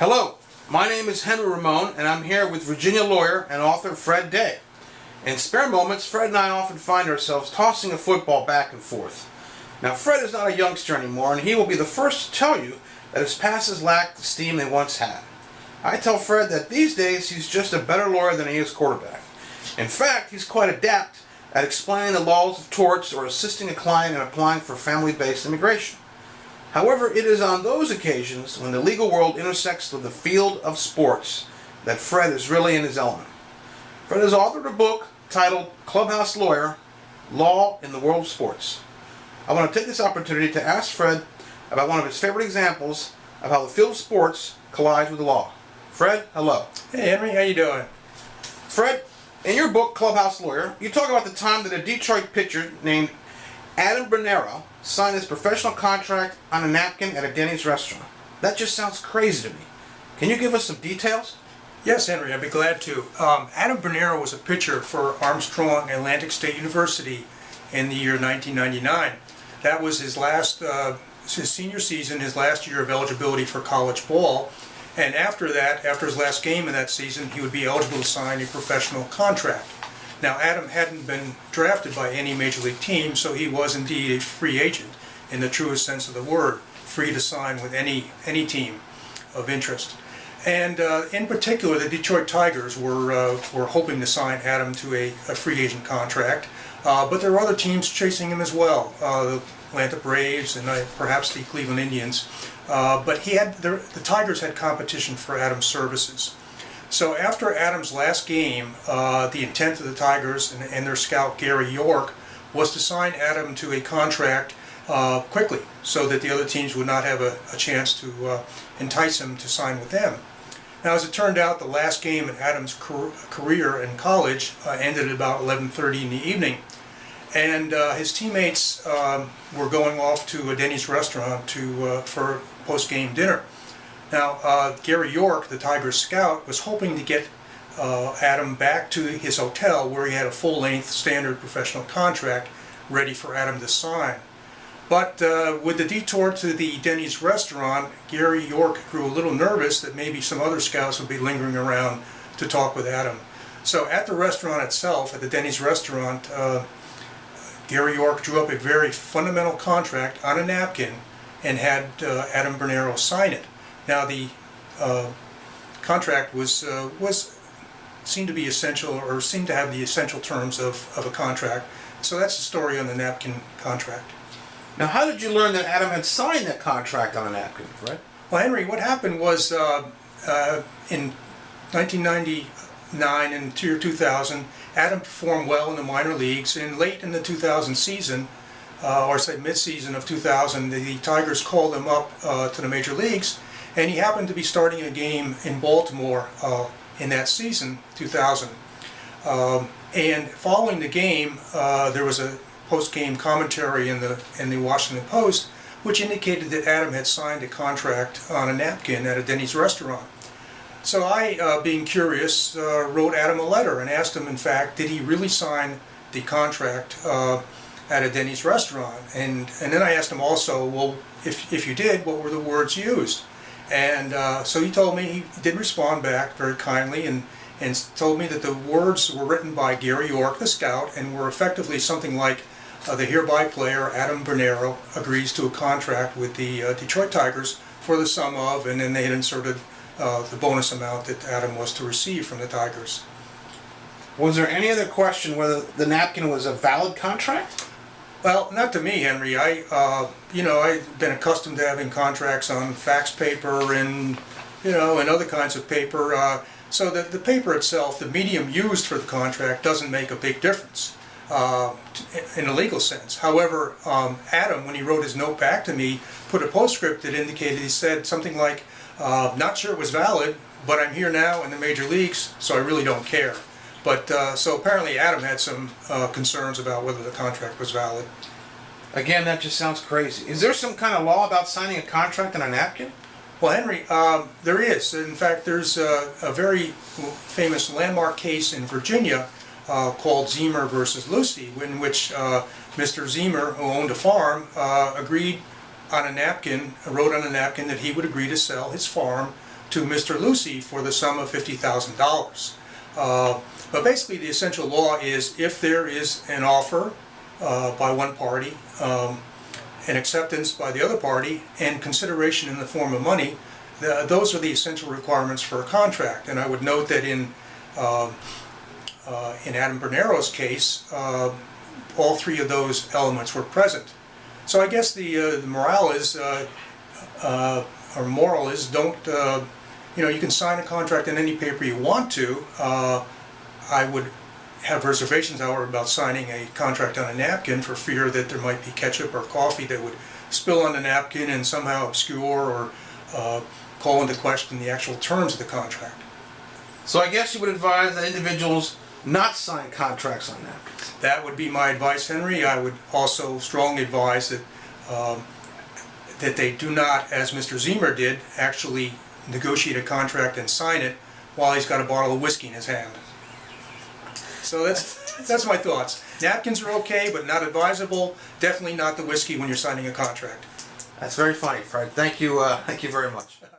Hello, my name is Henry Ramon, and I'm here with Virginia lawyer and author Fred Day. In spare moments, Fred and I often find ourselves tossing a football back and forth. Now, Fred is not a youngster anymore, and he will be the first to tell you that his passes lack the steam they once had. I tell Fred that these days he's just a better lawyer than he is quarterback. In fact, he's quite adept at explaining the laws of torts or assisting a client in applying for family-based immigration. However, it is on those occasions when the legal world intersects with the field of sports that Fred is really in his element. Fred has authored a book titled Clubhouse Lawyer, Law in the World of Sports. I want to take this opportunity to ask Fred about one of his favorite examples of how the field of sports collides with the law. Fred, hello. Hey Henry, how you doing? Fred, in your book Clubhouse Lawyer, you talk about the time that a Detroit pitcher named Adam Bernero signed his professional contract on a napkin at a Denny's restaurant. That just sounds crazy to me. Can you give us some details? Yes, Henry, I'd be glad to. Adam Bernero was a pitcher for Armstrong Atlantic State University in the year 1999. That was his senior season, his last year of eligibility for college ball. And after that, after his last game in that season, he would be eligible to sign a professional contract. Now, Adam hadn't been drafted by any major league team, so he was indeed a free agent in the truest sense of the word, free to sign with any team of interest. And in particular, the Detroit Tigers were hoping to sign Adam to a free agent contract, but there were other teams chasing him as well, the Atlanta Braves and perhaps the Cleveland Indians. But the Tigers had competition for Adam's services. So after Adam's last game, the intent of the Tigers and their scout Gary York was to sign Adam to a contract quickly so that the other teams would not have a chance to entice him to sign with them. Now, as it turned out, the last game in Adam's career in college ended at about 11:30 in the evening, and his teammates were going off to a Denny's restaurant for post-game dinner. Now, Gary York, the Tigers scout, was hoping to get Adam back to his hotel where he had a full-length standard professional contract ready for Adam to sign. But with the detour to the Denny's restaurant, Gary York grew a little nervous that maybe some other scouts would be lingering around to talk with Adam. So at the restaurant itself, at the Denny's restaurant, Gary York drew up a very fundamental contract on a napkin and had Adam Bernero sign it. Now, the contract seemed to be essential, or seemed to have the essential terms of a contract. So that's the story on the napkin contract. Now, how did you learn that Adam had signed that contract on a napkin, Fred? Well, Henry, what happened was in 1999 and 2000, Adam performed well in the minor leagues, and late in the 2000 season, or say mid-season of 2000, the Tigers called him up to the major leagues, and he happened to be starting a game in Baltimore in that season, 2000. And following the game, there was a post-game commentary in the Washington Post, which indicated that Adam had signed a contract on a napkin at a Denny's restaurant. So I, being curious, wrote Adam a letter and asked him, in fact, did he really sign the contract at a Denny's restaurant? And then I asked him also, well, if you did, what were the words used? And so he told me, he did respond back very kindly and told me that the words were written by Gary York, the scout, and were effectively something like, the hereby player, Adam Bernero, agrees to a contract with the Detroit Tigers for the sum of, and then they had inserted the bonus amount that Adam was to receive from the Tigers. Was there any other question whether the napkin was a valid contract? Well, not to me, Henry. I've been accustomed to having contracts on fax paper and other kinds of paper. So that the paper itself, the medium used for the contract, doesn't make a big difference in a legal sense. However, Adam, when he wrote his note back to me, put a postscript that indicated, he said something like, not sure it was valid, but I'm here now in the major leagues, so I really don't care. But so apparently Adam had some concerns about whether the contract was valid. Again, that just sounds crazy. Is there some kind of law about signing a contract on a napkin? Well, Henry, there is. In fact, there's a very famous landmark case in Virginia called Zemer versus Lucy, in which Mr. Zemer, who owned a farm, agreed on a napkin, wrote on a napkin that he would agree to sell his farm to Mr. Lucy for the sum of $50,000. But basically the essential law is if there is an offer by one party, an acceptance by the other party, and consideration in the form of money, those are the essential requirements for a contract. And I would note that in Adam Bernero's case, all three of those elements were present. So I guess the morale is, or moral is, don't, you can sign a contract in any paper you want to. I would have reservations, however, about signing a contract on a napkin for fear that there might be ketchup or coffee that would spill on the napkin and somehow obscure or call into question the actual terms of the contract. So I guess you would advise that individuals not sign contracts on napkins. That would be my advice, Henry. I would also strongly advise that that they do not, as Mr. Zemer did, actually negotiate a contract and sign it while he's got a bottle of whiskey in his hand. So that's my thoughts. Napkins are okay, but not advisable. Definitely not the whiskey when you're signing a contract. That's very funny, Fred. Thank you very much.